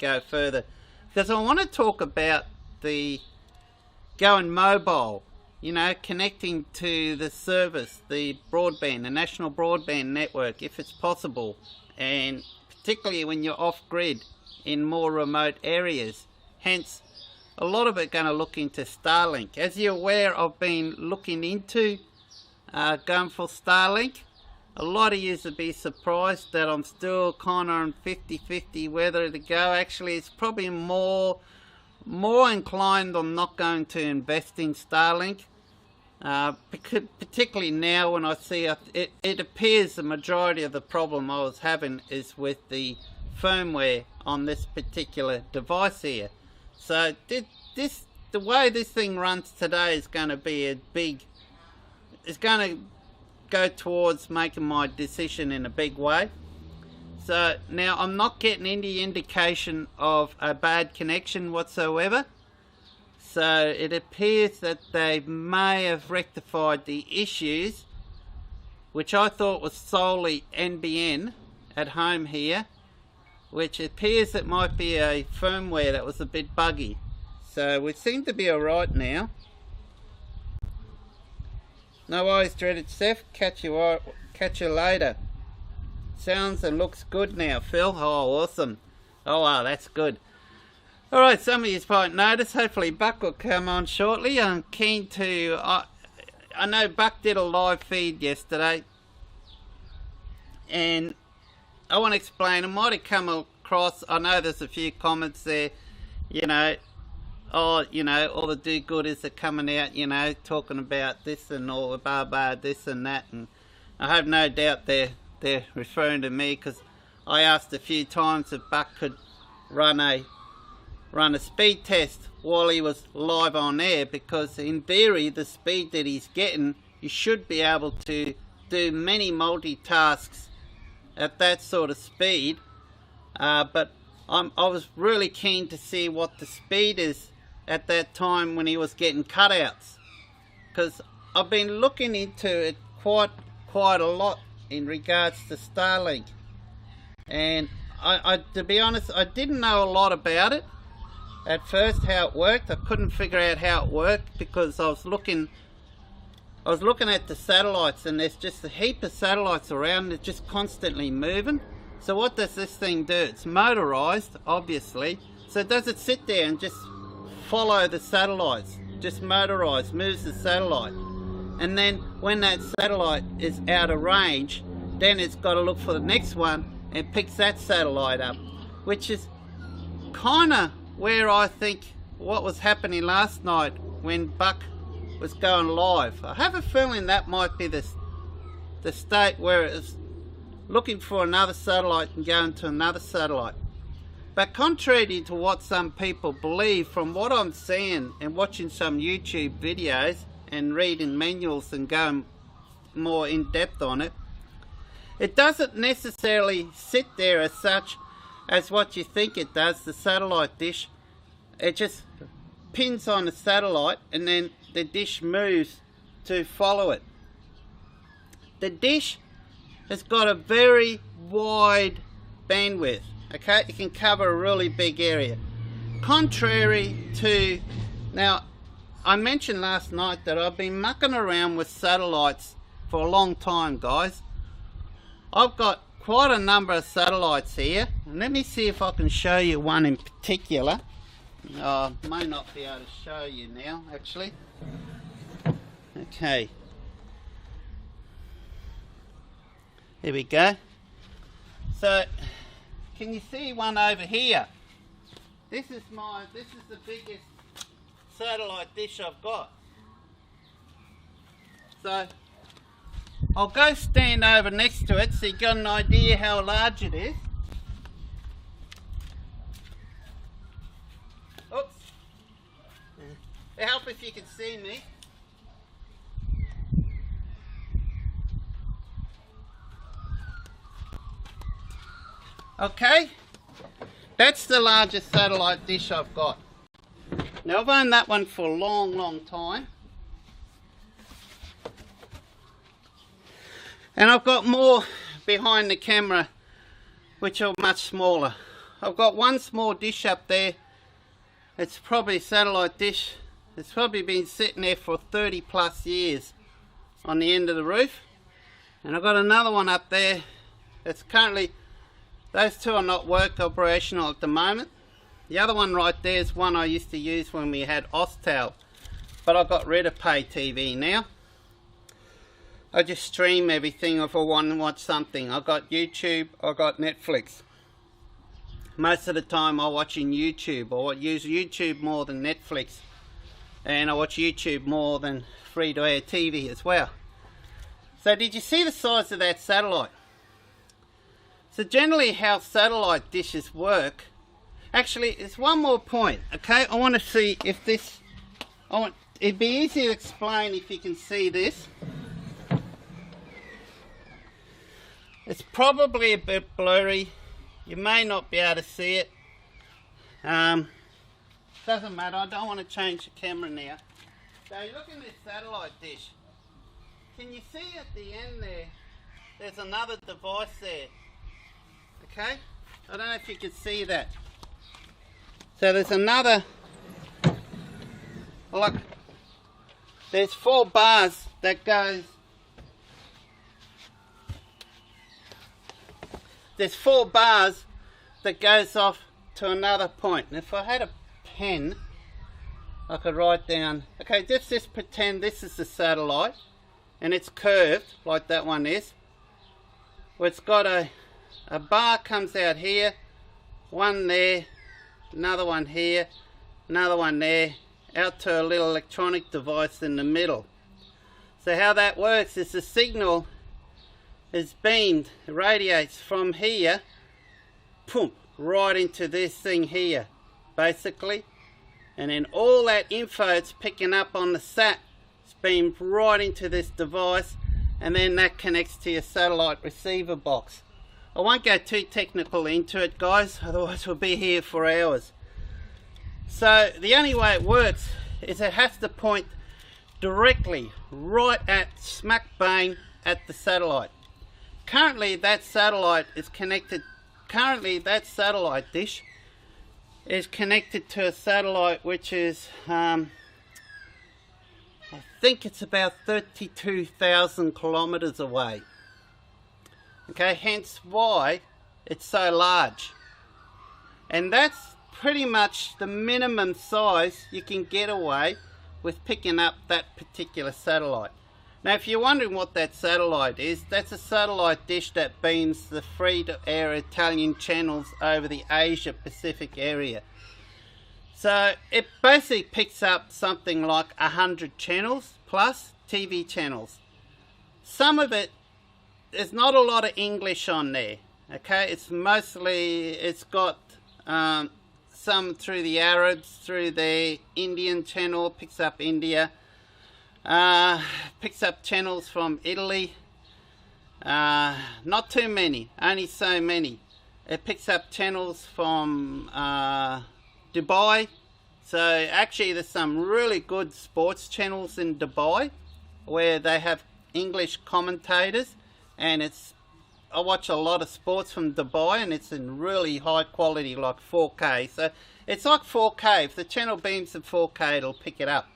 go further, because I want to talk about the going mobile, you know, connecting to the service, the broadband, the national broadband network, if it's possible, and particularly when you're off grid in more remote areas. Hence, a lot of it going to look into Starlink. As you're aware, I've been looking into going for Starlink. A lot of you will be surprised that I'm still kind of on 50-50 whether to go. Actually, it's probably more inclined on not going to invest in Starlink. Particularly now when I see it appears the majority of the problem I was having is with the firmware on this particular device here. So the way this thing runs today is going to be it's going to go towards making my decision in a big way. So now I'm not getting any indication of a bad connection whatsoever. So it appears that they may have rectified the issues, which I thought was solely NBN at home here, which appears it might be a firmware that was a bit buggy. So we seem to be alright now. No worries, dreaded Seth. Catch you later. Sounds and looks good now, Phil. Oh, awesome. Oh, wow, that's good. Alright, some of you might notice, hopefully Buck will come on shortly. I'm keen to... I know Buck did a live feed yesterday, and I want to explain. I might have come across, I know there's a few comments there, you know, oh, you know, all the do-gooders are coming out, you know, talking about this and all, blah, this and that, and I have no doubt they're referring to me, because I asked a few times if Buck could run a speed test while he was live on air, because in theory the speed that he's getting, you should be able to do many multitasks at that sort of speed, but I was really keen to see what the speed is at that time when he was getting cutouts, because I've been looking into it quite a lot in regards to Starlink, and I to be honest, I didn't know a lot about it at first, how it worked. I couldn't figure out how it worked because I was looking at the satellites, and there's just a heap of satellites around. It's just constantly moving. So what does this thing do? It's motorized, obviously. So does it sit there and just follow the satellites? Just motorized, moves the satellite. And then when that satellite is out of range, then it's got to look for the next one and picks that satellite up, which is kind of where I think what was happening last night when Buck was going live. I have a feeling that might be the state where it's looking for another satellite and going to another satellite. But contrary to what some people believe, from what I'm seeing and watching some YouTube videos and reading manuals and going more in depth on it, it doesn't necessarily sit there as such as what you think it does, the satellite dish. It just pins on the satellite and then the dish moves to follow it. The dish has got a very wide bandwidth, okay? It can cover a really big area. Contrary to, now I mentioned last night that I've been mucking around with satellites for a long time, guys. I've got quite a number of satellites here, and let me see if I can show you one in particular. I may not be able to show you now, actually. Okay, here we go. So can you see one over here? This is the biggest satellite dish I've got. So I'll go stand over next to it so you got an idea how large it is. Oops. It'll help if you can see me. Okay, that's the largest satellite dish I've got. Now I've owned that one for a long time. And I've got more behind the camera which are much smaller. I've got one small dish up there. It's probably a satellite dish. It's probably been sitting there for 30 plus years on the end of the roof. And I've got another one up there. It's currently, those two are not operational at the moment. The other one right there is one I used to use when we had Austal, but I got rid of pay TV now. I just stream everything if I want to watch something. I got YouTube, I got Netflix. Most of the time I'm watching YouTube. I use YouTube more than Netflix, and I watch YouTube more than free-to-air TV as well. So did you see the size of that satellite? So generally how satellite dishes work, actually there's one more point, okay? I want to see if this, it'd be easy to explain if you can see this. It's probably a bit blurry. You may not be able to see it. Doesn't matter, I don't want to change the camera now. So look at this satellite dish. Can you see at the end there, there's another device there. Okay? I don't know if you can see that. So there's another, look, there's 4 bars that goes, there's 4 bars that goes off to another point. And if I had a pen, I could write down, okay, just pretend this is the satellite and it's curved like that one is. Well, it's got a bar comes out here, one there, another one here, another one there, out to a little electronic device in the middle. So how that works is the signal is beamed, radiates from here, boom, right into this thing here, basically. And then all that info it's picking up on the sat, it's beamed right into this device, and then that connects to your satellite receiver box. I won't go too technical into it, guys, otherwise we'll be here for hours. So the only way it works is it has to point directly right at smack bang at the satellite. Currently that satellite is connected, that satellite dish is connected to a satellite which is, I think it's about 32,000 kilometers away. Okay, hence why it's so large. And that's pretty much the minimum size you can get away with picking up that particular satellite. Now if you're wondering what that satellite is, that's a satellite dish that beams the free-to-air Italian channels over the Asia Pacific area. So it basically picks up something like 100 channels plus TV channels. Some of it, there's not a lot of English on there, okay? It's mostly, it's got some through the Arabs, through the Indian channel, picks up India. Picks up channels from Italy, not too many, only so many. It picks up channels from Dubai. So actually there's some really good sports channels in Dubai where they have English commentators, and I watch a lot of sports from Dubai, and it's in really high quality, like 4K. So it's like 4K. If the channel beams at 4K, it'll pick it up.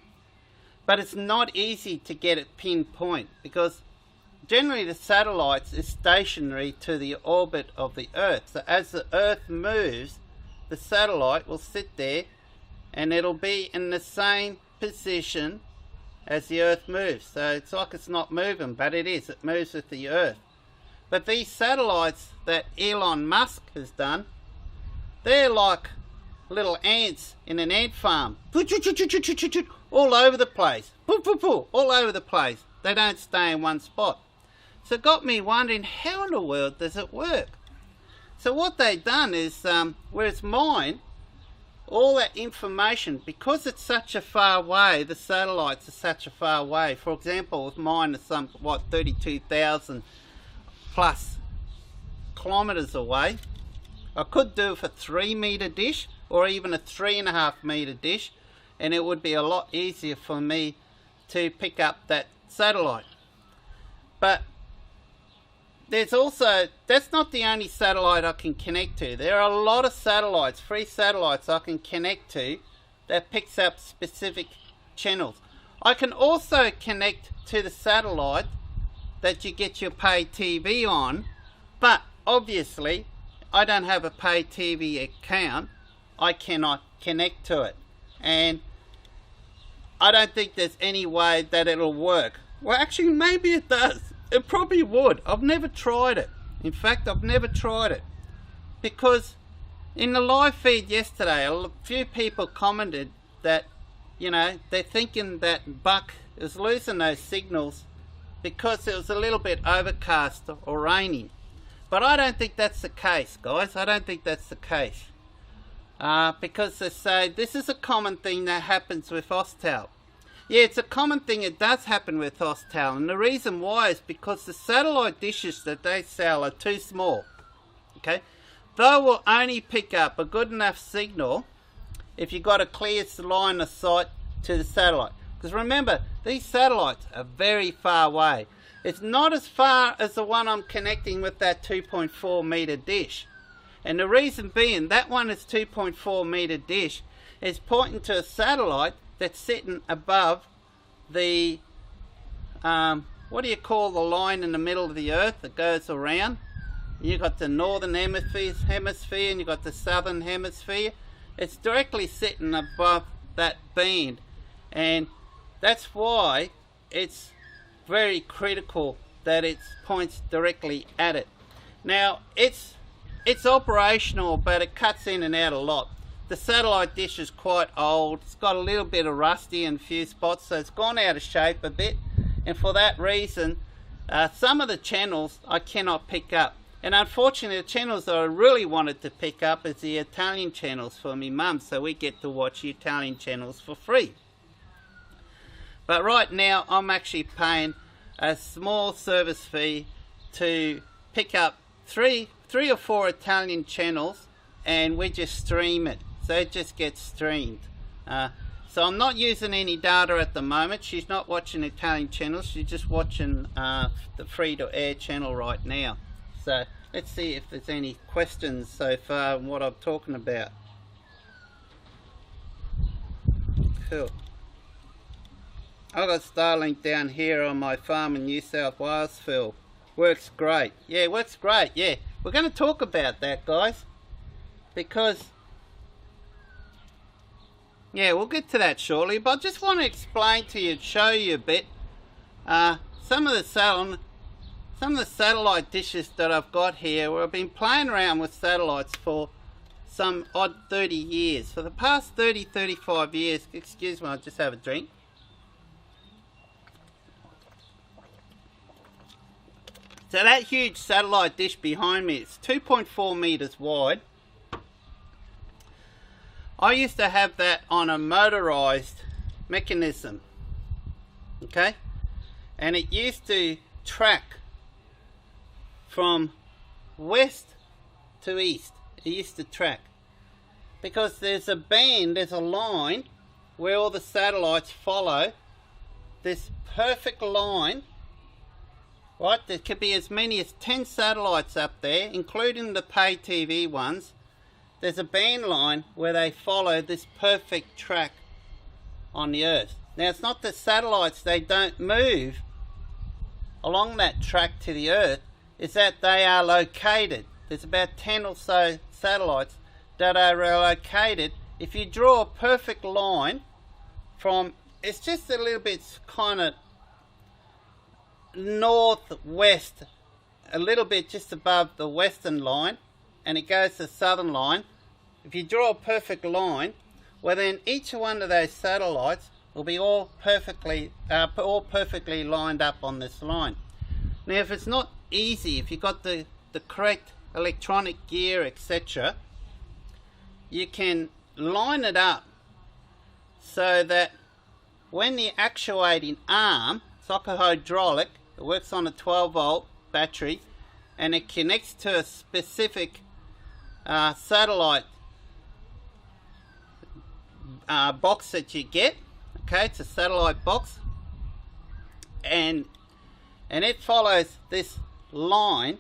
But it's not easy to get it pinpoint, because generally the satellites is stationary to the orbit of the Earth. So as the Earth moves, the satellite will sit there and it'll be in the same position as the Earth moves. So it's like it's not moving, but it is. It moves with the Earth. But these satellites that Elon Musk has done, they're like little ants in an ant farm. All over the place. All over the place. They don't stay in one spot. So it got me wondering, how in the world does it work? So what they've done is, whereas mine, all that information, because it's such a far away, the satellites are such a far away. For example, with mine, it's some, 32,000 plus kilometers away. I could do it for a 3-meter dish, or even a 3.5-meter dish, and it would be a lot easier for me to pick up that satellite. But there's also, that's not the only satellite I can connect to. There are a lot of satellites, free satellites I can connect to that picks up specific channels. I can also connect to the satellite that you get your pay TV on, but obviously I don't have a pay TV account. I cannot connect to it, and I don't think there's any way that it'll work. Well, actually, maybe it does. It probably would. I've never tried it. In fact, I've never tried it, because in the live feed yesterday, a few people commented that, you know, they're thinking that Buck is losing those signals because it was a little bit overcast or raining. But I don't think that's the case, guys. I don't think that's the case. Because they say this is a common thing that happens with Austal. Yeah, it's a common thing. It does happen with Austal, and the reason why is because the satellite dishes that they sell are too small. Okay, they will only pick up a good enough signal if you got a clear line of sight to the satellite. Because remember, these satellites are very far away. It's not as far as the one I'm connecting with that 2.4 meter dish. And the reason being, that one is 2.4 meter dish is pointing to a satellite that's sitting above the, what do you call the line in the middle of the earth that goes around? You got the northern hemisphere and you got the southern hemisphere. It's directly sitting above that band, and that's why it's very critical that it points directly at it. Now it's operational, but it cuts in and out a lot. The satellite dish is quite old. It's got a little bit of rusty in a few spots, so it's gone out of shape a bit, and for that reason some of the channels I cannot pick up. And unfortunately, the channels that I really wanted to pick up is the Italian channels for me mum, so we get to watch Italian channels for free. But right now I'm actually paying a small service fee to pick up three or four Italian channels, and we just stream it. So it just gets streamed. So I'm not using any data at the moment. She's not watching Italian channels. She's just watching the free-to-air channel right now. So let's see if there's any questions so far on what I'm talking about. Cool. I've got Starlink down here on my farm in New South Wales, Phil. Works great. Yeah, it works great. Yeah, we're going to talk about that, guys, because yeah, we'll get to that shortly, but I just want to explain to you, show you a bit some of the satellite dishes that I've got here, where I've been playing around with satellites for some odd 30 years. For the past 35 years, excuse me, I'll just have a drink. So that huge satellite dish behind me, it's 2.4 meters wide. I used to have that on a motorized mechanism, okay, and it used to track from west to east. It used to track because there's a band, there's a line where all the satellites follow this perfect line, right? There could be as many as 10 satellites up there, including the pay TV ones. There's a band line where they follow this perfect track on the earth. Now, it's not the satellites, they don't move along that track to the earth. It's that they are located. There's about 10 or so satellites that are located. If you draw a perfect line from, it's just a little bit kind of northwest, a little bit just above the western line, and it goes to the southern line. If you draw a perfect line, well then each one of those satellites will be all perfectly lined up on this line. Now, if it's not easy, if you've got the correct electronic gear, etc., you can line it up so that when the actuating arm, it's like a hydraulic, it works on a 12-volt battery, and it connects to a specific satellite box that you get. Okay, it's a satellite box, and it follows this line,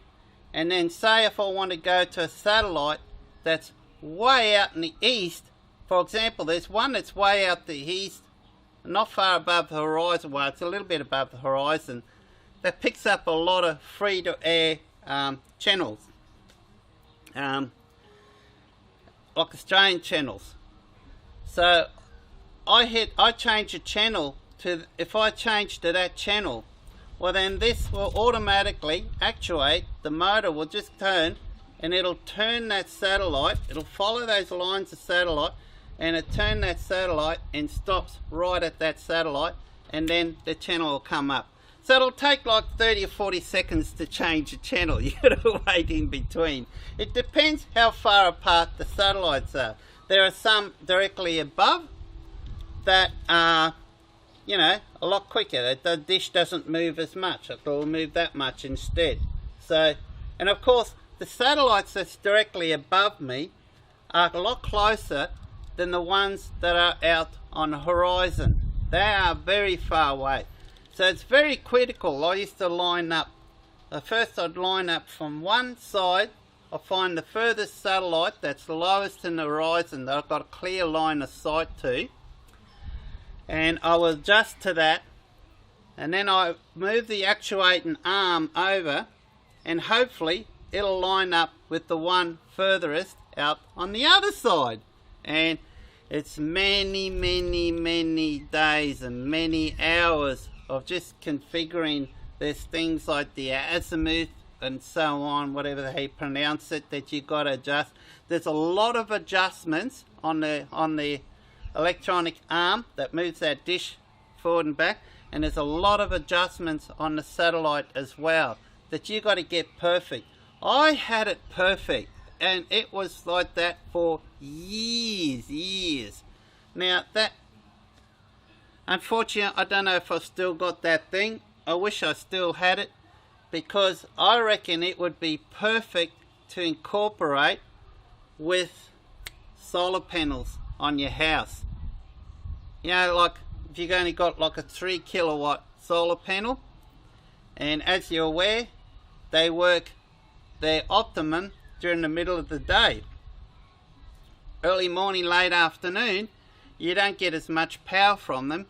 and then say if I want to go to a satellite that's way out in the east, for example, there's one that's way out the east, not far above the horizon, well, it's a little bit above the horizon, that picks up a lot of free-to-air channels, like Australian channels. So I change a channel to, if I change to that channel, well then this will automatically actuate, the motor will just turn, and it'll turn that satellite, it'll follow those lines of satellite, and it turn that satellite and stops right at that satellite, and then the channel will come up. So it'll take like 30 or 40 seconds to change the channel. You gotta wait in between. It depends how far apart the satellites are. There are some directly above that are, you know, a lot quicker. The dish doesn't move as much. It will move that much instead. So, and of course, the satellites that's directly above me are a lot closer than the ones that are out on the horizon. They are very far away. So it's very critical. I used to line up, first I'd line up from one side, I'll find the furthest satellite that's lowest in the horizon that I've got a clear line of sight to, and I will adjust to that, and then I move the actuating arm over, and hopefully it'll line up with the one furthest out on the other side. And it's many days and many hours of just configuring. There's things like the azimuth and so on, whatever they pronounce it, that you got to adjust. There's a lot of adjustments on the electronic arm that moves that dish forward and back, and there's a lot of adjustments on the satellite as well that you got to get perfect. I had it perfect, and it was like that for years. Now that, unfortunately, I don't know if I've still got that thing. I wish I still had it, because I reckon it would be perfect to incorporate with solar panels on your house. You know, like if you've only got like a 3 kilowatt solar panel, and as you're aware, they work their optimum during the middle of the day. Early morning, late afternoon, you don't get as much power from them,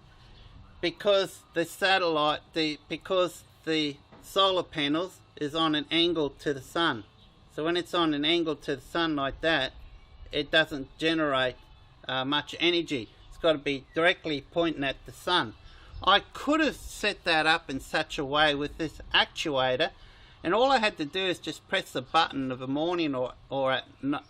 because the satellite, because the solar panels is on an angle to the sun. So when it's on an angle to the sun like that, it doesn't generate much energy. It's got to be directly pointing at the sun. I could have set that up in such a way with this actuator, and all I had to do is just press the button of the morning or at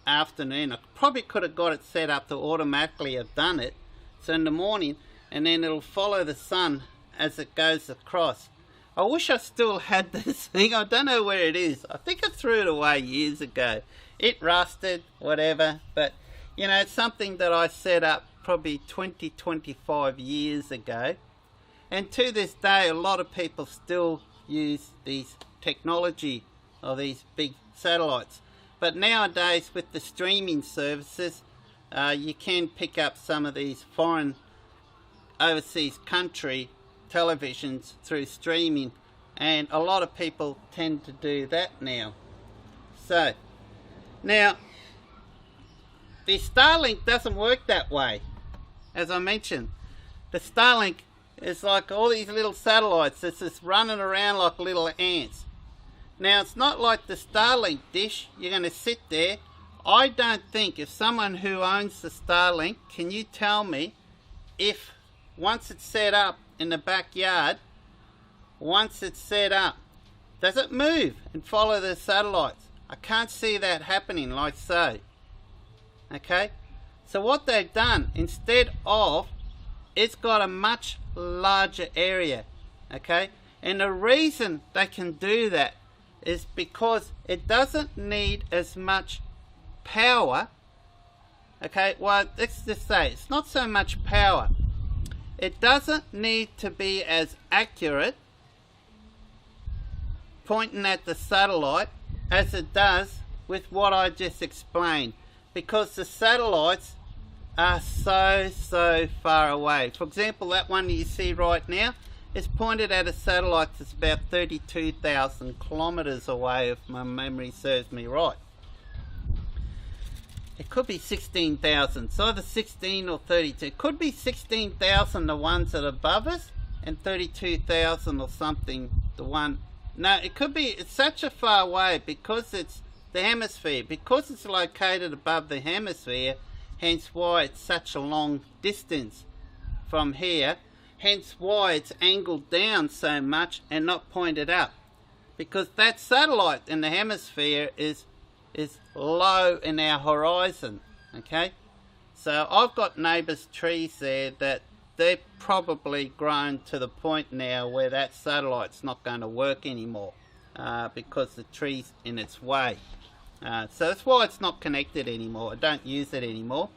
afternoon. I probably could have got it set up to automatically have done it. So in the morning, and then it'll follow the sun as it goes across. I wish I still had this thing. I don't know where it is. I think I threw it away years ago. It rusted, whatever, but you know, it's something that I set up probably 25 years ago, and to this day a lot of people still use these technology or these big satellites. But nowadays with the streaming services, you can pick up some of these foreign overseas country televisions through streaming, and a lot of people tend to do that now. So now the Starlink doesn't work that way. As I mentioned, the Starlink is like all these little satellites that's just running around like little ants. Now it's not like the Starlink dish, you're going to sit there. I don't think, if someone who owns the Starlink, can you tell me if once it's set up in the backyard, once it's set up, does it move and follow the satellites? I can't see that happening like so. Okay, so what they've done, instead of, it's got a much larger area. Okay, and the reason they can do that is because it doesn't need as much power. Okay, well, let's just say it's not so much power. It doesn't need to be as accurate pointing at the satellite as it does with what I just explained, because the satellites are so far away. For example, that one you see right now, is pointed at a satellite that's about 32,000 kilometers away, if my memory serves me right. It could be 16,000. It's either 16 or 32. It could be 16,000, the ones that are above us, and 32,000 or something, the one. No, it could be, it's such a far away because it's the hemisphere. Because it's located above the hemisphere, hence why it's such a long distance from here. Hence why it's angled down so much and not pointed up. Because that satellite in the hemisphere is low in our horizon. Okay? So I've got neighbours' trees there that they're probably grown to the point now where that satellite's not going to work anymore because the tree's in its way. So that's why it's not connected anymore. I don't use it anymore.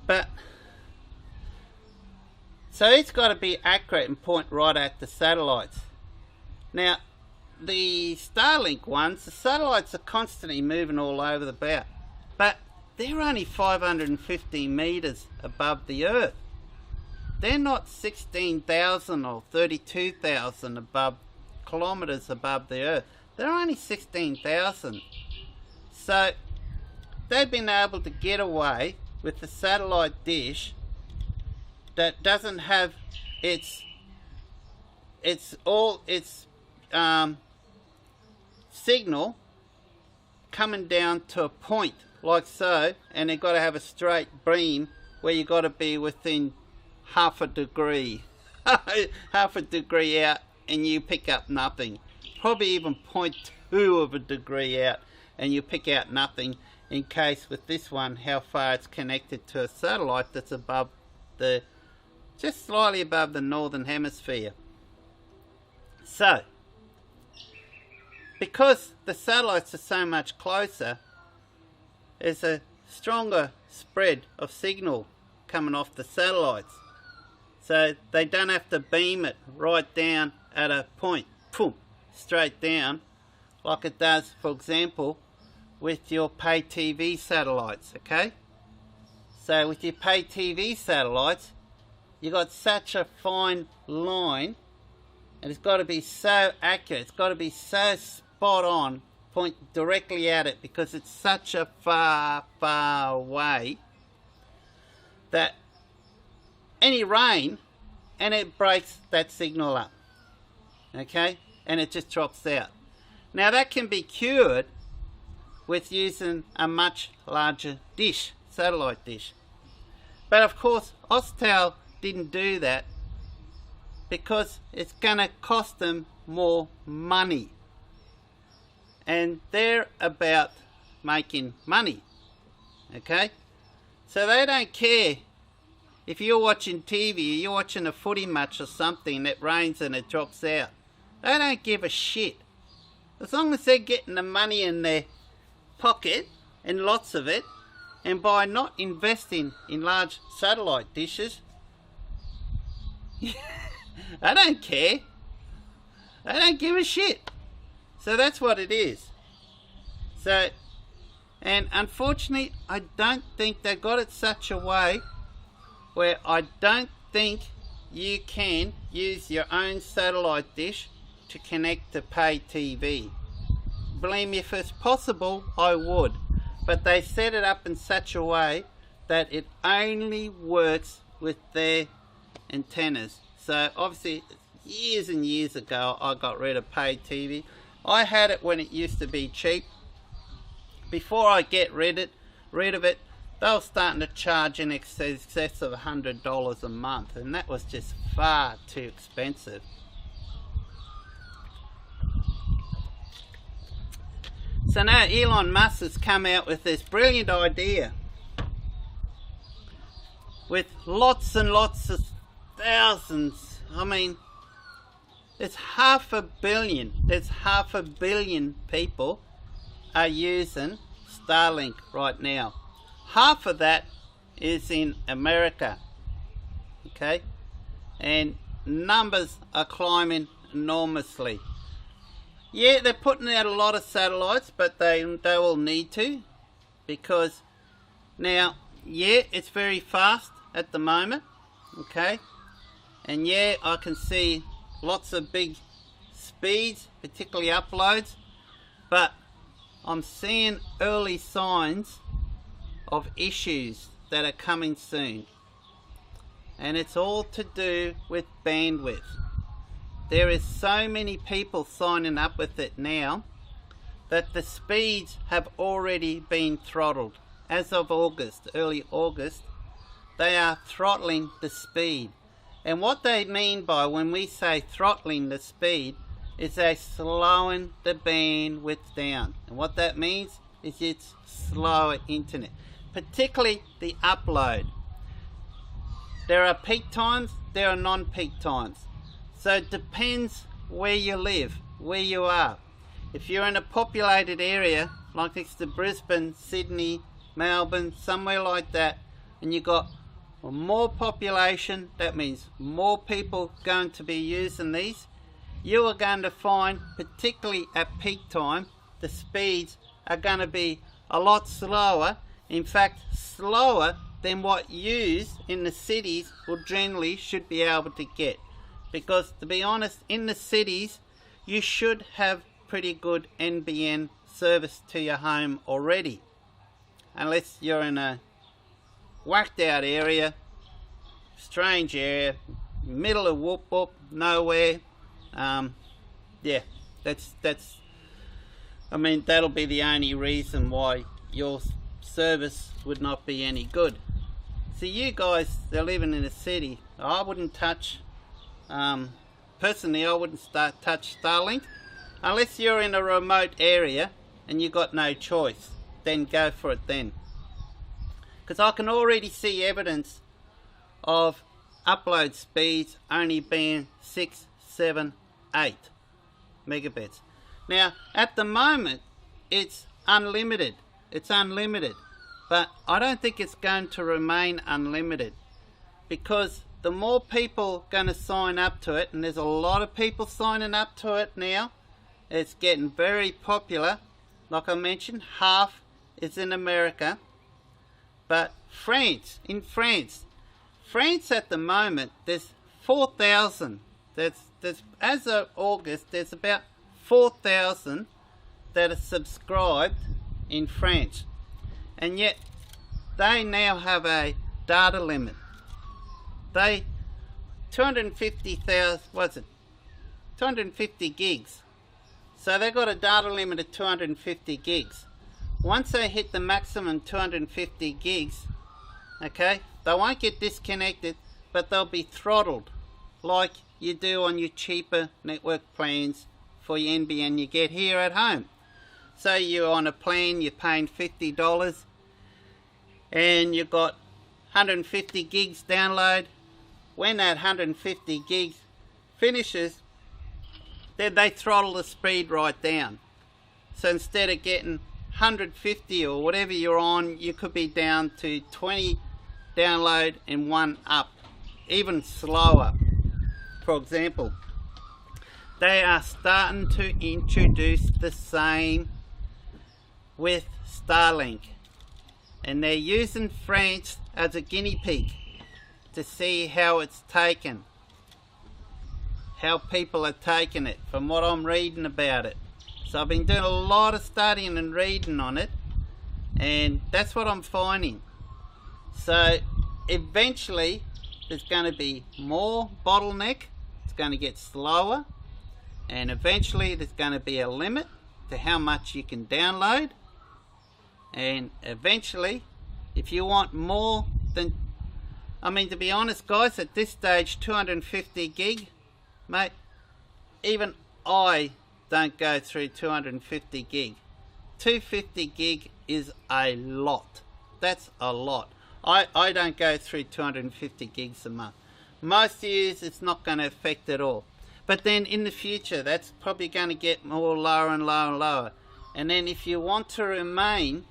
But so it's got to be accurate and point right at the satellites. Now, the Starlink ones, the satellites are constantly moving all over the bout, but they're only 550 meters above the Earth. They're not 16,000 or 32,000 above kilometers above the Earth. They're only 16,000. So they've been able to get away with the satellite dish that doesn't have its signal coming down to a point like so, and they've got to have a straight beam where you've got to be within half a degree half a degree out, and you pick up nothing. Probably even 0.2 of a degree out, and you pick out nothing. In case with this one, how far it's connected to a satellite that's above the, just slightly above the northern hemisphere. So because the satellites are so much closer, there's a stronger spread of signal coming off the satellites. So they don't have to beam it right down at a point, boom, straight down, like it does, for example, with your pay TV satellites, okay? So with your pay TV satellites, you got such a fine line, and it's got to be so accurate, it's got to be so spot on, point directly at it, because it's such a far, far away that any rain and it breaks that signal up, okay, and it just drops out. Now that can be cured with using a much larger dish, satellite dish, but of course Austal didn't do that because it's going to cost them more money, and they're about making money, okay? So they don't care if you're watching TV, you're watching a footy match or something, it rains and it drops out. They don't give a shit. As long as they're getting the money in their pocket, and lots of it, and by not investing in large satellite dishes, I don't care. I don't give a shit. So that's what it is. So, and unfortunately, I don't think they got it such a way where I don't think you can use your own satellite dish to connect to pay TV. Believe me, if it's possible, I would. But they set it up in such a way that it only works with their antennas. So obviously, years and years ago, I got rid of pay TV. I had it when it used to be cheap. Before I get rid of it, they were starting to charge in excess of $100 a month, and that was just far too expensive. So now Elon Musk has come out with this brilliant idea with lots and lots of thousands. I mean, there's half a billion people are using Starlink right now. Half of that is in America, okay, and numbers are climbing enormously. Yeah, they're putting out a lot of satellites, but they will need to, because now, yeah, it's very fast at the moment, okay, And yeah, I can see lots of big speeds, particularly uploads, but I'm seeing early signs of issues that are coming soon. And it's all to do with bandwidth. There is so many people signing up with it now that the speeds have already been throttled. As of August, early August, they are throttling the speed. And what they mean by when we say throttling the speed is they're slowing the bandwidth down. And what that means is it's slower internet, particularly the upload. There are peak times, there are non-peak times. So it depends where you live, where you are. If you're in a populated area, like next to Brisbane, Sydney, Melbourne, somewhere like that, and you've got more population, that means more people going to be using these, you are going to find, particularly at peak time, the speeds are going to be a lot slower. In fact, slower than what used in the cities will generally should be able to get. Because to be honest, in the cities, you should have pretty good NBN service to your home already. Unless you're in a whacked out area, strange area, middle of whoop whoop, nowhere. Yeah, I mean, that'll be the only reason why your service would not be any good. So you guys that are living in a city, I wouldn't touch, personally I wouldn't touch Starlink unless you're in a remote area and you got no choice. Then go for it then. Because I can already see evidence of upload speeds only being 6, 7, 8 megabits. Now at the moment it's unlimited. It's unlimited. But I don't think it's going to remain unlimited, because the more people going to sign up to it, and there's a lot of people signing up to it now, it's getting very popular. Like I mentioned, half is in America. But in France at the moment, there's 4,000. As of August, there's about 4,000 that are subscribed in France. And yet they now have a data limit. 250,000, what's it? 250 gigs. So they got a data limit of 250 gigs. Once they hit the maximum 250 gigs, okay, they won't get disconnected, but they'll be throttled like you do on your cheaper network plans for your NBN you get here at home. So you're on a plan, you're paying $50 and you've got 150 gigs download. When that 150 gigs finishes, then they throttle the speed right down. So instead of getting 150 or whatever you're on, you could be down to 20 download and 1 up, even slower. For example, they are starting to introduce the same with Starlink, and they're using France as a guinea pig to see how it's taken, how people are taking it, from what I'm reading about it. So I've been doing a lot of studying and reading on it, and that's what I'm finding. So eventually there's going to be more bottleneck, it's going to get slower, and eventually there's going to be a limit to how much you can download. And eventually, if you want more than, I mean, to be honest guys, at this stage 250 gig, mate, even I don't go through 250 gig. 250 gig is a lot. That's a lot. I don't go through 250 gigs a month. Most years it's not going to affect at all. But then in the future, that's probably going to get more lower and lower and lower. And then if you want to remain,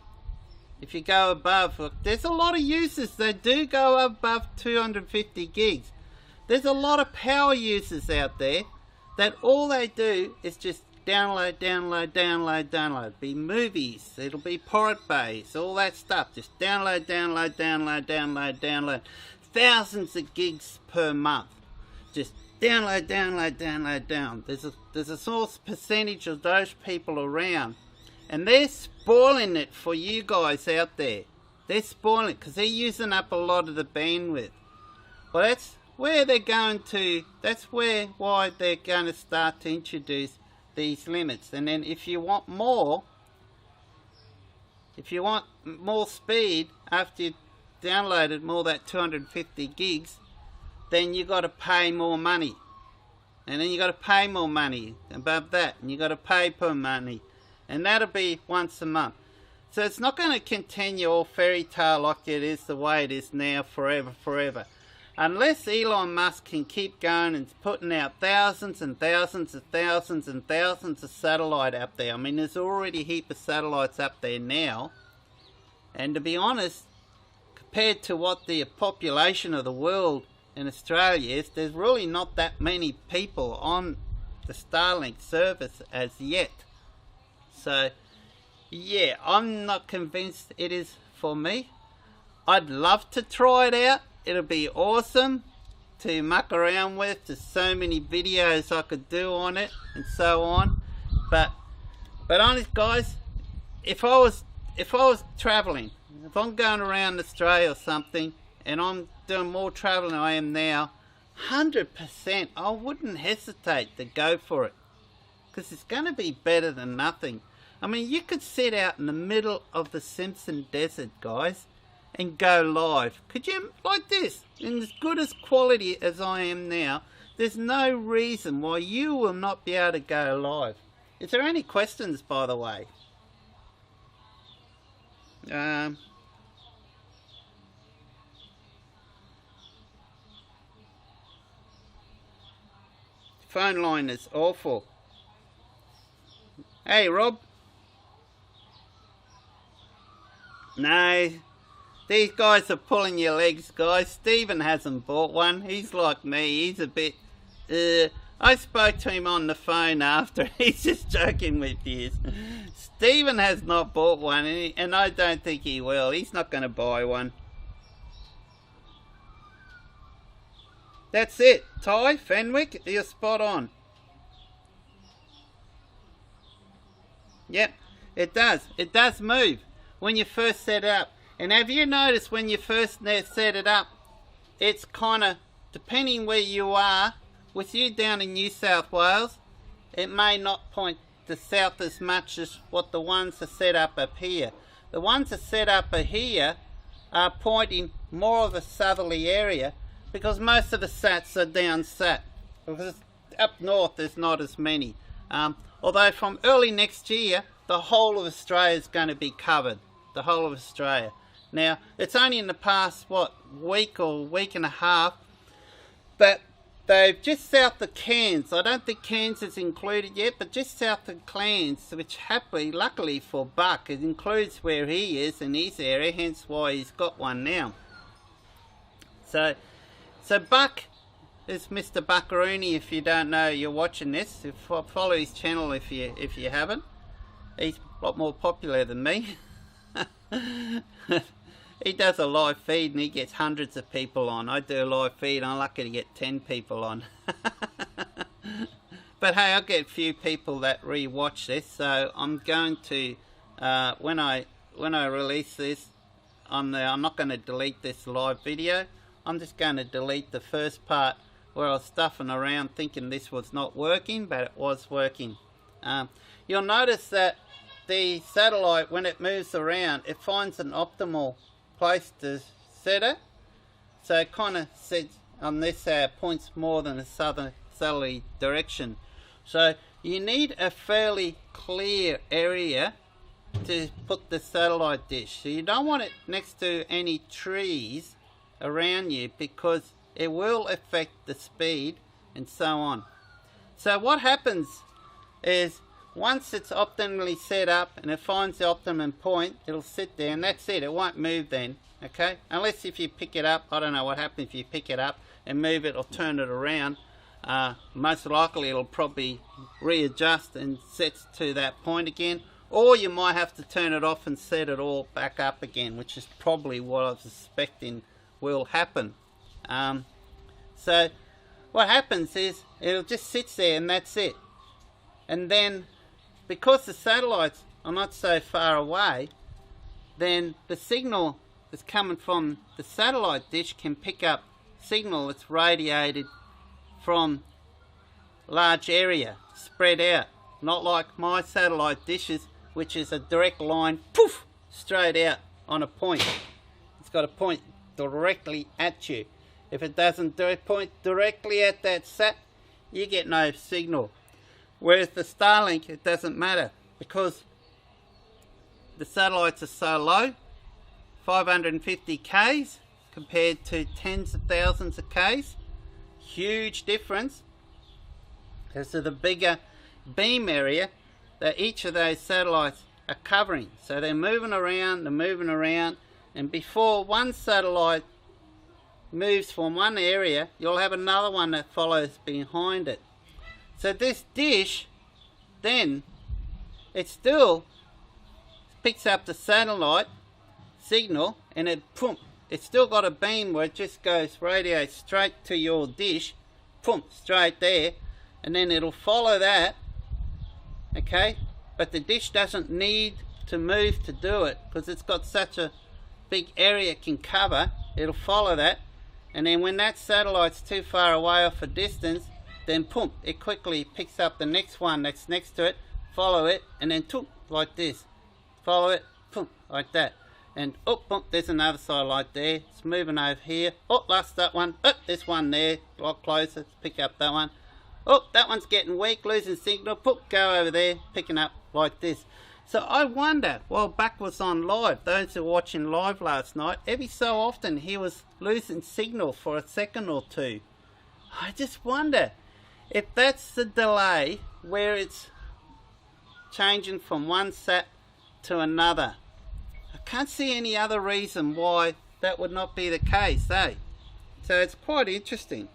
if you go above, look, there's a lot of users that do go above 250 gigs. There's a lot of power users out there that all they do is just download, download, download, download. Be movies, it'll be Pirate Bays, all that stuff. Just download, download, download, download, download. Thousands of gigs per month. just download, download, download, down. There's a small percentage of those people around, and they're spoiling it for you guys out there. They're spoiling it because they're using up a lot of the bandwidth. Well, that's where they're going to, why they're going to start to introduce these limits. And then if you want more speed after you've downloaded more than 250 gigs, then you got to pay more money. And then you got to pay more money above that, and you got to pay more money. And that'll be once a month. So it's not going to continue all fairy tale like it is the way it is now forever. Unless Elon Musk can keep going and putting out thousands and thousands and thousands and thousands of satellite out there. I mean, there's already a heap of satellites up there now. And to be honest, compared to what the population of the world in Australia is, there's really not that many people on the Starlink service as yet. So, yeah, I'm not convinced it is for me. I'd love to try it out. It'll be awesome to muck around with. There's so many videos I could do on it and so on. But honest guys, if I was traveling, if I'm going around Australia or something and I'm doing more traveling than I am now, 100% I wouldn't hesitate to go for it, because it's going to be better than nothing. I mean, you could sit out in the middle of the Simpson Desert, guys, and go live. Could you? Like this, in as good as quality as I am now, there's no reason why you will not be able to go live. Is there any questions, by the way? Phone line is awful. Hey, Rob. No, these guys are pulling your legs, guys. Stephen hasn't bought one. He's like me. He's a bit... I spoke to him on the phone after. He's just joking with you. Stephen has not bought one, and I don't think he will. He's not going to buy one. That's it. Ty, Fenwick, you're spot on. Yep, it does. It does move when you first set it up. And have you noticed when you first set it up, it's kind of, depending where you are, with you down in New South Wales, it may not point to south as much as what the ones are set up here. The ones that are set up here are pointing more of a southerly area, because most of the sats are down sat. Because up north there's not as many. Although from early next year, the whole of Australia is going to be covered. The whole of Australia. Now, it's only in the past, week or week and a half, but they've just south of Cairns. I don't think Cairns is included yet, but just south of Cairns, which luckily for Buck, it includes where he is in his area, hence why he's got one now. So Buck is Mr. Buckaroony. If you don't know, you're watching this. Follow his channel if you haven't. He's a lot more popular than me. He does a live feed and he gets hundreds of people on. I do a live feed, I'm lucky to get 10 people on. But hey, I get a few people that re-watch this, so I'm going to, when I release this, I'm not going to delete this live video. I'm just going to delete the first part where I was stuffing around thinking this was not working, but it was working. You'll notice that the satellite, when it moves around, it finds an optimal place to set it. So it kind of sets on this points more than a southerly direction. So you need a fairly clear area to put the satellite dish. So you don't want it next to any trees around you, because it will affect the speed and so on. So what happens is, once it's optimally set up and it finds the optimum point, it'll sit there and that's it. It won't move then, okay? Unless if you pick it up, I don't know what happens if you pick it up and move it or turn it around. Most likely it'll probably readjust and sets to that point again. Or you might have to turn it off and set it all back up again, which is probably what I was suspecting will happen. So what happens is it'll just sit there and that's it. And then because the satellites are not so far away, then the signal that's coming from the satellite dish can pick up signal that's radiated from large area, spread out. Not like my satellite dishes, which is a direct line, poof, straight out on a point. It's got a point directly at you. If it doesn't point directly at that sat, you get no signal. Whereas the Starlink, it doesn't matter, because the satellites are so low, 550 Ks compared to tens of thousands of Ks. Huge difference because of the bigger beam area that each of those satellites are covering. So they're moving around, and before one satellite moves from one area, you'll have another one that follows behind it. So this dish, then, it still picks up the satellite signal, and it's still got a beam where it just radiates straight to your dish, straight there, and then it'll follow that, okay? But the dish doesn't need to move to do it, because it's got such a big area it can cover. It'll follow that, and then when that satellite's too far away off a distance, then it quickly picks up the next one that's next to it, follow it, and then like this, follow it, like that, and there's another satellite there, it's moving over here, lost that one, there's one there, a lot closer, pick up that one, that one's getting weak, losing signal, go over there, picking up like this. So I wonder, while Buck was on live, those who were watching live last night, every so often he was losing signal for a second or two. I just wonder if that's the delay where it's changing from one sat to another. I can't see any other reason why that would not be the case, eh? So it's quite interesting.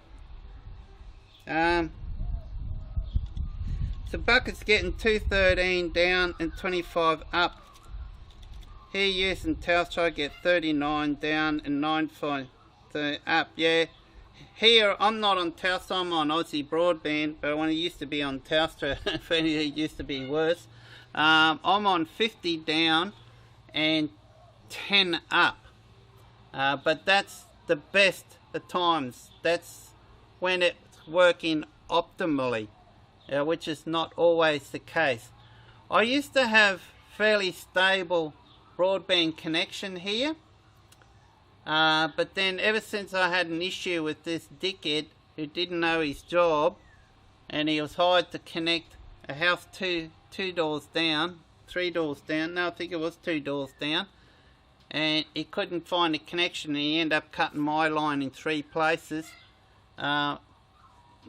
So Bucket's getting 213 down and 25 up. Here using Telstra, I get 39 down and 9.3 up. Yeah. Here I'm not on Telstra, I'm on Aussie Broadband, but when it used to be on Telstra, it used to be worse. I'm on 50 down and 10 up. But that's the best at times. That's when it's working optimally. Which is not always the case. I used to have fairly stable broadband connection here, but then ever since I had an issue with this dickhead who didn't know his job, and he was hired to connect a house two doors down, 3 doors down, no, I think it was 2 doors down, and he couldn't find a connection, and he ended up cutting my line in 3 places.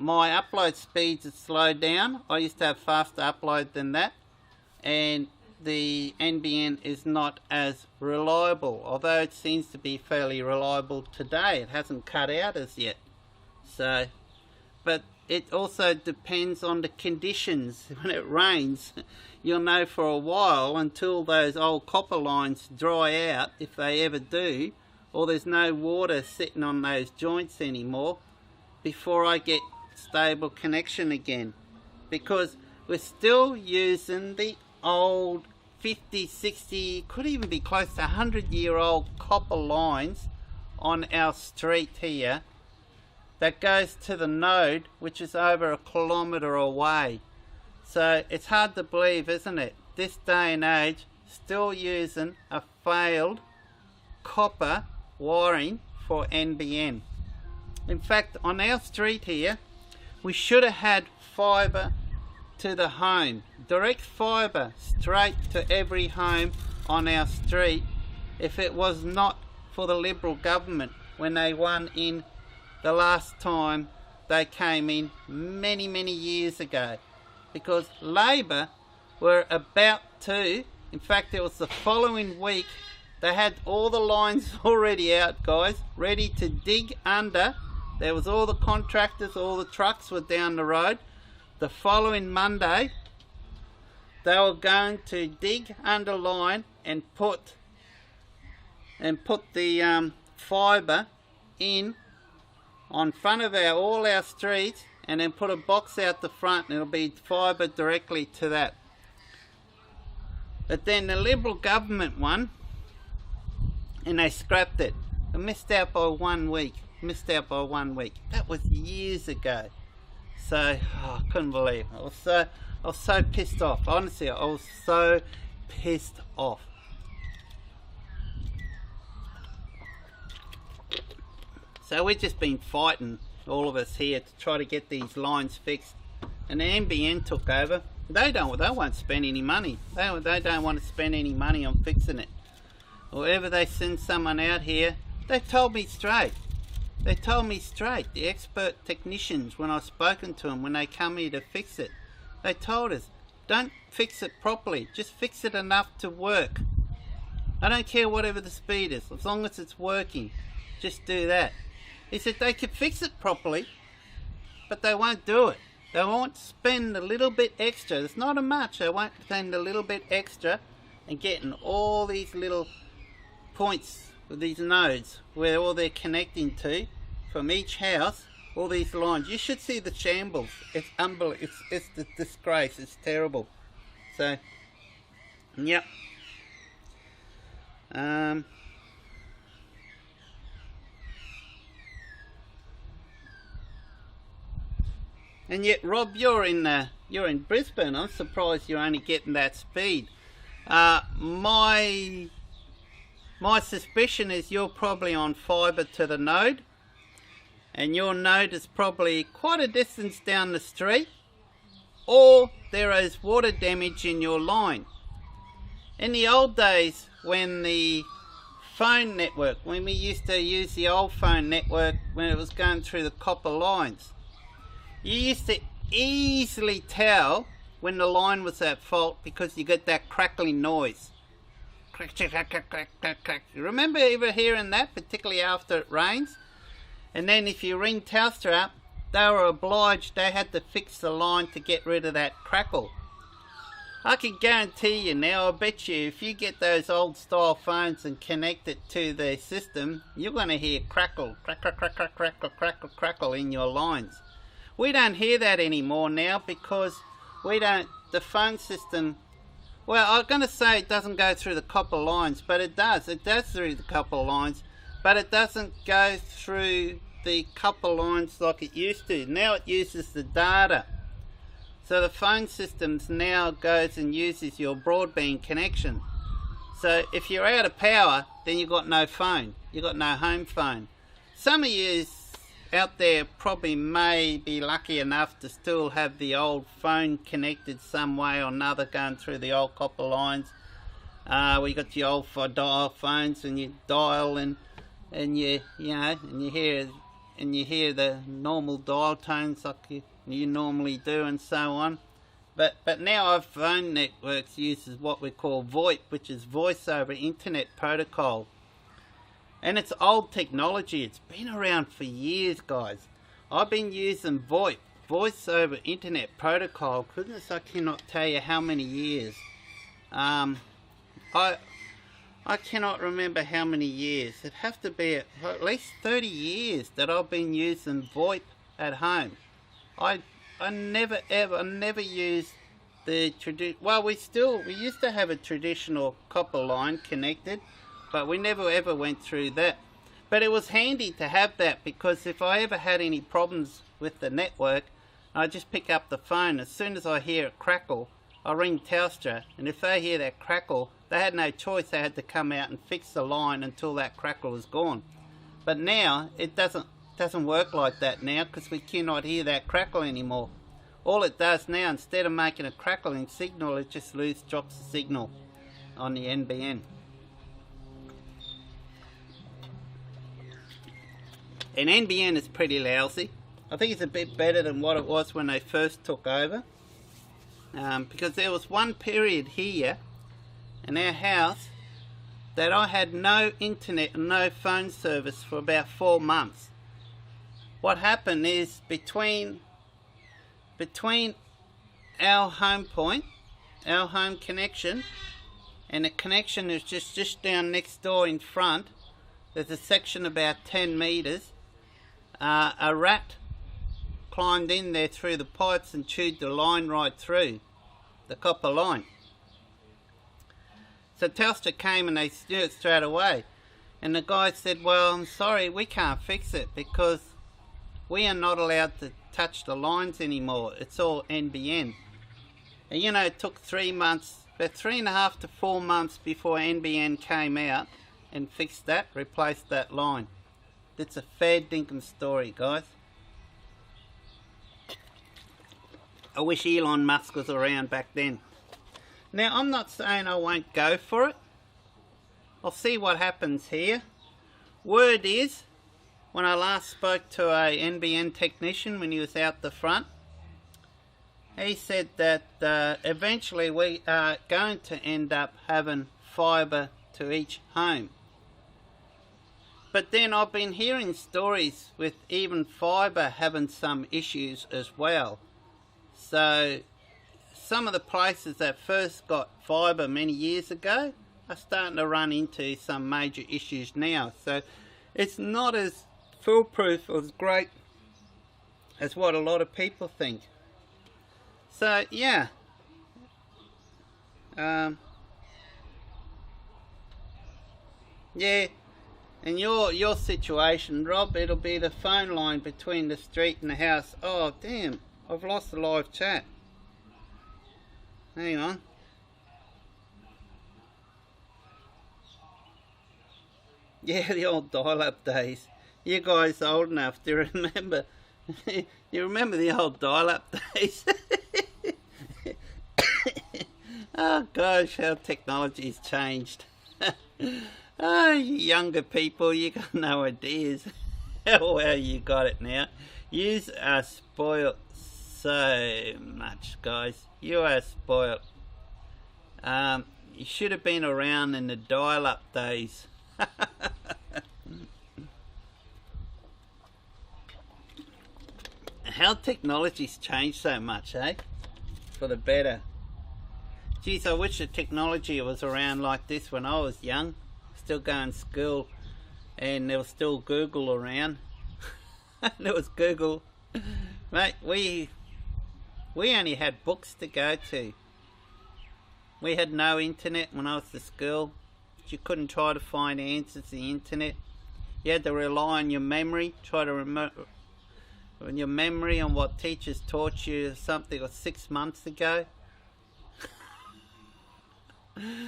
My upload speeds have slowed down. I used to have faster upload than that, and the NBN is not as reliable, although it seems to be fairly reliable today. It hasn't cut out as yet. So, but it also depends on the conditions. When it rains, you'll know for a while, until those old copper lines dry out, if they ever do, or there's no water sitting on those joints anymore, before I get stable connection again, because we're still using the old 50, 60, could even be close to 100-year-old copper lines on our street here that goes to the node, which is over 1 kilometre away. So it's hard to believe, isn't it, this day and age, still using a failed copper wiring for NBN. In fact, on our street here, we should have had fibre to the home, direct fibre straight to every home on our street, if it was not for the Liberal government when they won in the last time they came in many years ago. Because Labor were about to, in fact it was the following week, they had all the lines already out, guys, ready to dig under. There was all the contractors, all the trucks were down the road. The following Monday, they were going to dig under line and put the fibre in on front of all our streets, and then put a box out the front, and it'll be fibre directly to that. But then the Liberal government won, and they scrapped it. I missed out by 1 week. That was years ago. So I couldn't believe it. I was so pissed off. Honestly, I was so pissed off. So we've just been fighting, all of us here, to try to get these lines fixed. And the NBN took over. They won't spend any money. They don't want to spend any money on fixing it. Or whenever they send someone out here, they told me straight. The expert technicians, when I've spoken to them, when they come here to fix it, they told us, don't fix it properly, just fix it enough to work. I don't care whatever the speed is, as long as it's working, just do that. He said they could fix it properly, but they won't do it. They won't spend a little bit extra. It's not a much. They won't spend a little bit extra and getting all these little points with these nodes where all they're connecting to from each house, all these lines. You should see the shambles. It's unbelievable. It's the disgrace. It's terrible. So, yep. And yet, Rob, you're in Brisbane. I'm surprised you're only getting that speed. My suspicion is you're probably on fibre to the node, and your node is probably quite a distance down the street, or there is water damage in your line. In the old days, when the phone network, when we used to use the old phone network, when it was going through the copper lines, you used to easily tell when the line was at fault because you get that crackling noise. Crack, crack, crack, crack, crack, crack. You remember ever hearing that, particularly after it rains? And then if you ring Telstra up, they were obliged, they had to fix the line to get rid of that crackle. I can guarantee you now, I bet you, if you get those old style phones and connect it to the system, you're going to hear crackle, crackle, crackle, crackle, crackle, crackle in your lines. We don't hear that anymore now because the phone system, well, I'm going to say it doesn't go through the copper lines, but it does. It does through the copper lines, but it doesn't go through the copper lines like it used to. Now it uses the data. So the phone systems now goes and uses your broadband connection. So if you're out of power, then you've got no phone. You've got no home phone. Some of you out there probably may be lucky enough to still have the old phone connected some way or another going through the old copper lines. We got the old dial phones, and you dial and you hear the normal dial tones like you normally do and so on. But now our phone networks uses what we call VoIP, which is Voice over Internet Protocol. And it's old technology. It's been around for years, guys. I've been using VoIP, Voice over Internet Protocol. Goodness, I cannot tell you how many years. I cannot remember how many years. It'd have to be at least 30 years that I've been using VoIP at home. I never used the well, we used to have a traditional copper line connected, but we never ever went through that. But it was handy to have that, because if I ever had any problems with the network, I just pick up the phone. As soon as I hear it crackle, I ring Telstra, and if they hear that crackle, they had no choice. They had to come out and fix the line until that crackle was gone. But now it doesn't work like that now, because we cannot hear that crackle anymore. All it does now, instead of making a crackling signal, it just drops the signal on the NBN. And NBN is pretty lousy. I think it's a bit better than what it was when they first took over. Because there was one period here in our house that I had no internet and no phone service for about 4 months. What happened is between our home point, our home connection, and the connection is just down next door in front, there's a section about 10 meters. a rat climbed in there through the pipes and chewed the line right through, the copper line. So Telstra came and they knew it straight away. And the guy said, well, I'm sorry, we can't fix it because we are not allowed to touch the lines anymore. It's all NBN. And you know, it took 3 months, about 3.5 to 4 months before NBN came out and fixed that, replaced that line. It's a fair dinkum story, guys. I wish Elon Musk was around back then. Now, I'm not saying I won't go for it. I'll see what happens here. Word is, when I last spoke to a NBN technician when he was out the front, he said that eventually we are going to end up having fibre to each home. But then I've been hearing stories with even fibre having some issues as well. So some of the places that first got fibre many years ago are starting to run into some major issues now. So it's not as foolproof or as great as what a lot of people think. So yeah, yeah, in your situation, Rob, it'll be the phone line between the street and the house. Oh damn, I've lost the live chat. Hang on. Yeah, the old dial-up days. You guys are old enough to remember. You remember the old dial-up days? Oh gosh, how technology's changed. Oh, you younger people, you got no ideas how well you got it now. You are spoiled so much, guys. You are spoiled. You should have been around in the dial-up days. How technology's changed so much, eh? For the better. Geez, I wish the technology was around like this when I was young. Still going to school, and there was still Google around. There was Google. Mate, we only had books to go to. We had no internet when I was at school. You couldn't try to find answers to the internet. You had to rely on your memory, try to remember your memory on what teachers taught you something 6 months ago.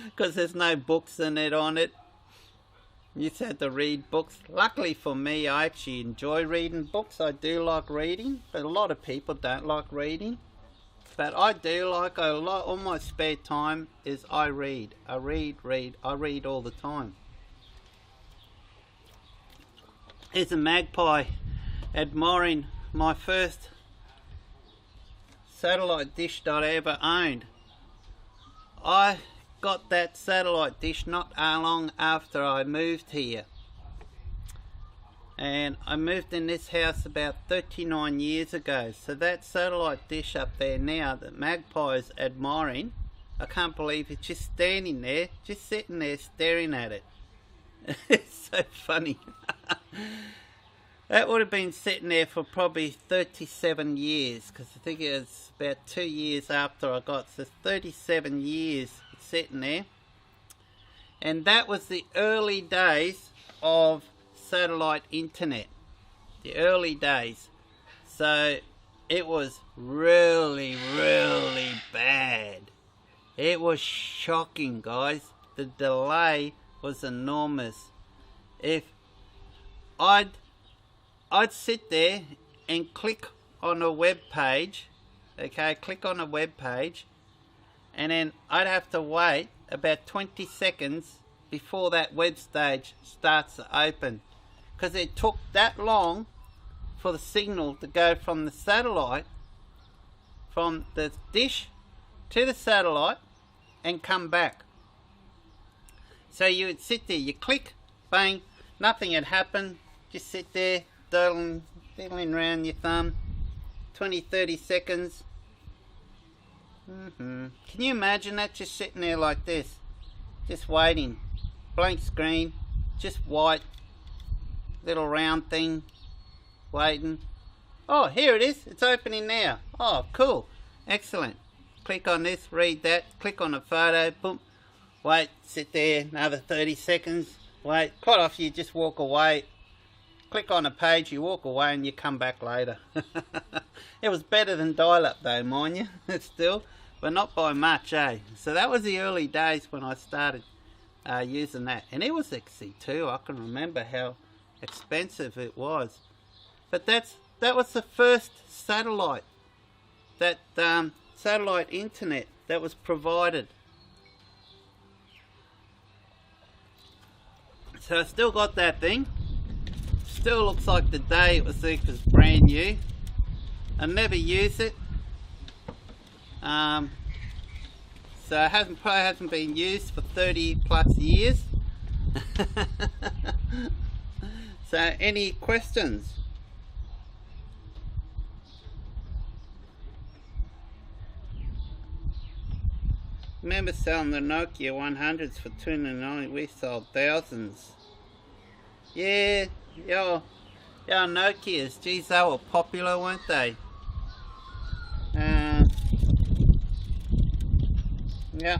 Because there's no books in it on it. You just had to read books. Luckily for me, I actually enjoy reading books. I do like reading, but a lot of people don't like reading. But I do like a lot. All my spare time is I read. I read all the time. Here's a magpie admiring my first satellite dish that I ever owned. I got that satellite dish not long after I moved here. And I moved in this house about 39 years ago. So that satellite dish up there now that Magpie is admiring, I can't believe it's just standing there, just sitting there staring at it. It's so funny. That would have been sitting there for probably 37 years, because I think it was about 2 years after I got, so 37 years sitting there. And that was the early days of satellite internet, the early days. So it was really bad. It was shocking, guys. The delay was enormous. If I'd sit there and click on a web page, okay, click on a web page, and then I'd have to wait about 20 seconds before that web stage starts to open, because it took that long for the signal to go from the satellite, from the dish to the satellite, and come back. So you would sit there, you click, bang, nothing had happened, just sit there diddling around your thumb, 20-30 seconds. Can you imagine that, just sitting there like this, just waiting, blank screen, just white, little round thing, waiting. Oh, here it is. It's opening now. Oh, cool. Excellent. Click on this, read that, click on a photo, boom. Wait, sit there, another 30 seconds. Wait, quite often you just walk away. Click on a page, you walk away and you come back later. It was better than dial-up though, mind you, still. But not by much, eh? So that was the early days when I started using that. And it was sexy too. I can remember how expensive it was. But that was the first satellite. That satellite internet that was provided. So I still got that thing. Still looks like the day it was brand new. I never used it. So it probably hasn't been used for 30 plus years. So any questions? Remember selling the Nokia 100s for $2.99? We sold thousands. Yeah, Nokias. Geez, they were popular, weren't they? Yeah.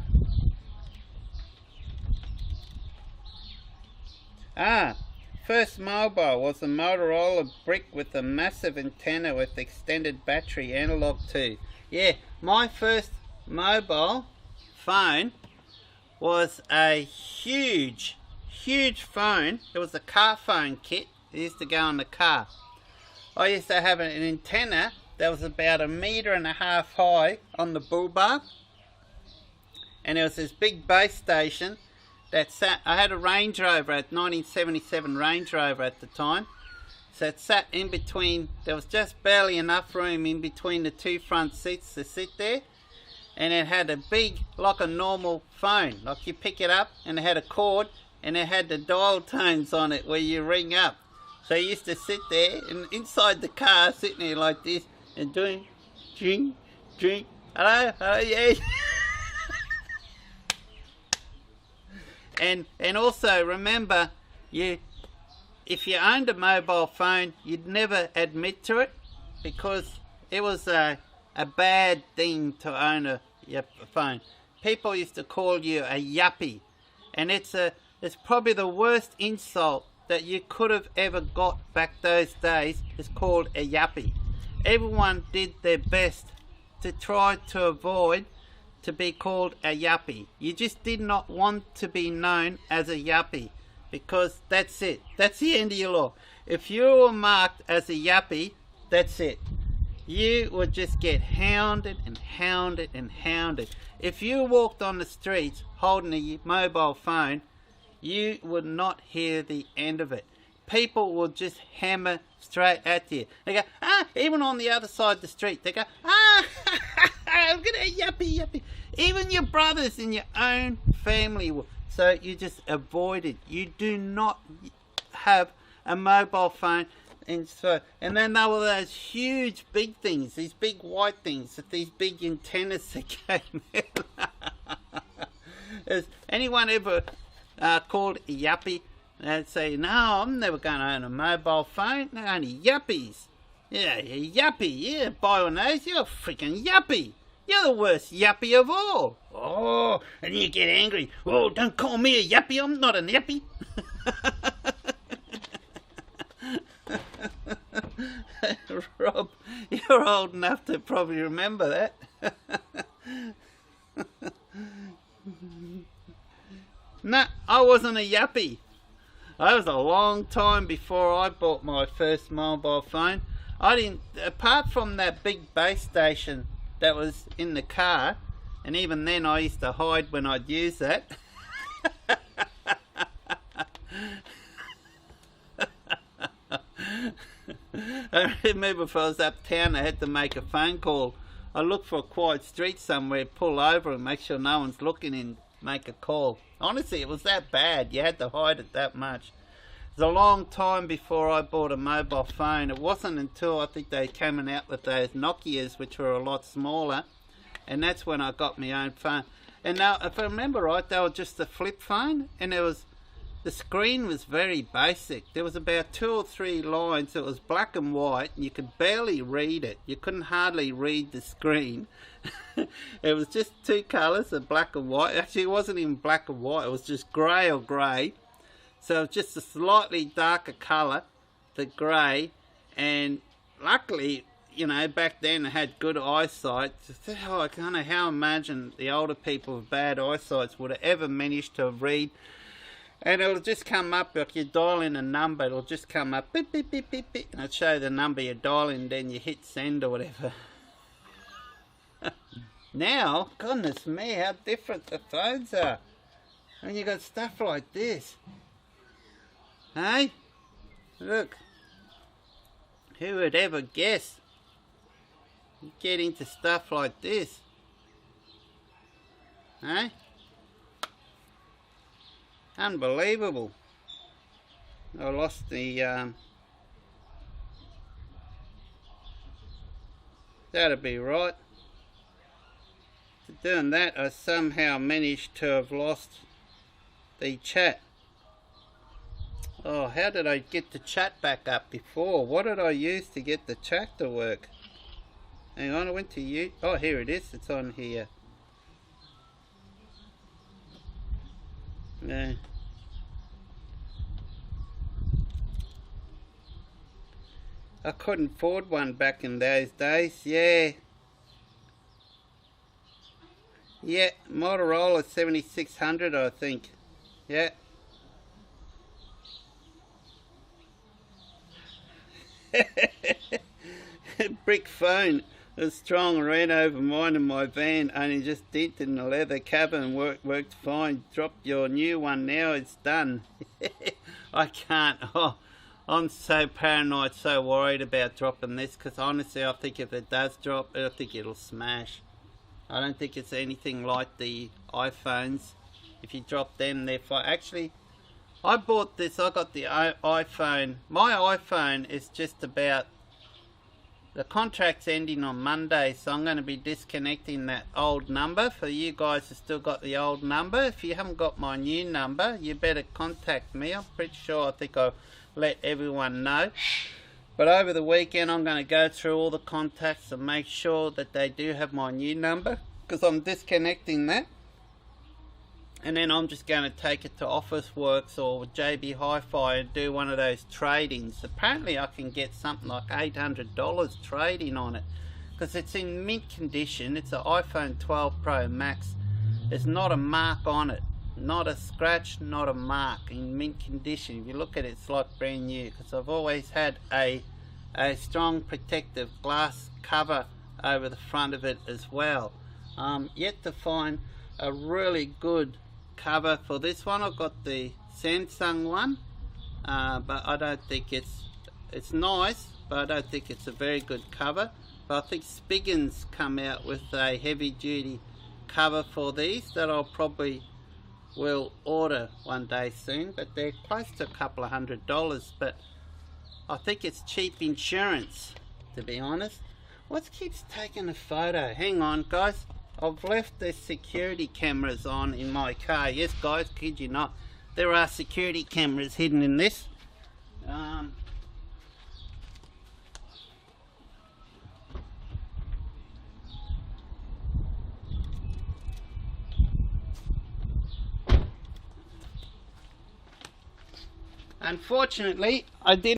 First mobile was a Motorola brick with a massive antenna with extended battery, analog too. Yeah, my first mobile phone was a huge phone. It was a car phone kit. It used to go in the car. I used to have an antenna that was about 1.5 meters high on the bull bar, and there was this big base station that sat. I had a Range Rover, at 1977 Range Rover at the time, so it sat in between. There was just barely enough room in between the two front seats to sit there. And it had a big, like a normal phone, like you pick it up and it had a cord and it had the dial tones on it where you ring up. So you used to sit there and inside the car, sitting there like this and doing drink, hello, yeah. And also remember, if you owned a mobile phone, you'd never admit to it because it was a bad thing to own a phone. People used to call you a yuppie, and it's probably the worst insult that you could have ever got back those days. Is called a yuppie. Everyone did their best to try to avoid to be called a yuppie. You just did not want to be known as a yuppie because that's it. That's the end of your law. If you were marked as a yuppie, that's it. You would just get hounded and hounded and hounded. If you walked on the streets holding a mobile phone, you would not hear the end of it. People will just hammer straight at you. They go, even on the other side of the street, they go, look at that yuppie. Even your brothers in your own family will. So you just avoid it. You do not have a mobile phone. And then there were those huge big things, these big white things, with these big antennas that came out. Has anyone ever called a yuppie? They'd say, no, I'm never going to own a mobile phone. They're only yuppies. Yeah, you're a yuppie. Yeah, buy one of those. You're a freaking yuppie. You're the worst yuppie of all. Oh, and you get angry. Oh, don't call me a yuppie. I'm not a yuppie. Rob, you're old enough to probably remember that. No, I wasn't a yuppie. That was a long time before I bought my first mobile phone. I didn't, apart from that big base station that was in the car, and even then I used to hide when I'd use that. I remember if I was uptown, I had to make a phone call. I look for a quiet street somewhere, pull over and make sure no one's looking and make a call. Honestly, it was that bad. You had to hide it that much. It was a long time before I bought a mobile phone. It wasn't until I think they came out with those Nokias, which were a lot smaller, and that's when I got my own phone. And now, if I remember right, they were just a flip phone, and there was the screen was very basic. There was about 2 or 3 lines. It was black and white, and you could barely read it. You couldn't hardly read the screen. It was just 2 colours of black and white. Actually, it wasn't even black and white. It was just grey or grey. So just a slightly darker colour, the grey. And luckily, you know, back then I had good eyesight. I don't know how I imagine the older people with bad eyesight would have ever managed to read. And it'll just come up, like you dial in a number, it'll just come up, beep, beep, beep, beep, beep, and it'll show the number you're dialing, then you hit send or whatever. Now, goodness me, how different the phones are. And you got stuff like this. Hey? Look. Who would ever guess? You get into stuff like this. Hey? Unbelievable. I lost the that'd be right. Doing that, I somehow managed to have lost the chat. Oh, how did I get the chat back up before? What did I use to get the chat to work? Hang on, I went to you. Oh, here it is. It's on here. No. I couldn't afford one back in those days. Yeah. Yeah, Motorola 7600, I think. Yeah. Brick phone. A strong ran over mine in my van, only just dented in the leather cabin. Worked fine. Drop your new one now, it's done. I can't. Oh, I'm so paranoid, so worried about dropping this, because honestly I think if it does drop, I think it'll smash. I don't think it's anything like the iPhones. If you drop them, they're fine. Actually, I bought this, I got the iPhone. My iPhone is just about, the contract's ending on Monday, so I'm going to be disconnecting that old number. For you guys who still got the old number, if you haven't got my new number, you better contact me. I'm pretty sure, I think I'll let everyone know. But over the weekend I'm going to go through all the contacts and make sure that they do have my new number, because I'm disconnecting that. And then I'm just going to take it to Officeworks or JB Hi-Fi and do one of those trade-ins. Apparently I can get something like $800 trading on it, because it's in mint condition. It's an iPhone 12 Pro Max. There's not a mark on it. Not a scratch, not a mark, in mint condition. If you look at it, it's like brand new, because I've always had a strong protective glass cover over the front of it as well. Yet to find a really good cover for this one. I've got the Samsung one, but I don't think it's nice, but I don't think it's a very good cover. But I think Spiggins come out with a heavy duty cover for these that I'll probably will order one day soon, but they're close to a couple of $100. But I think it's cheap insurance, to be honest. What keeps taking a photo? Hang on, guys. I've left the security cameras on in my car. Yes, guys, kid you not. There are security cameras hidden in this. Unfortunately, I didn't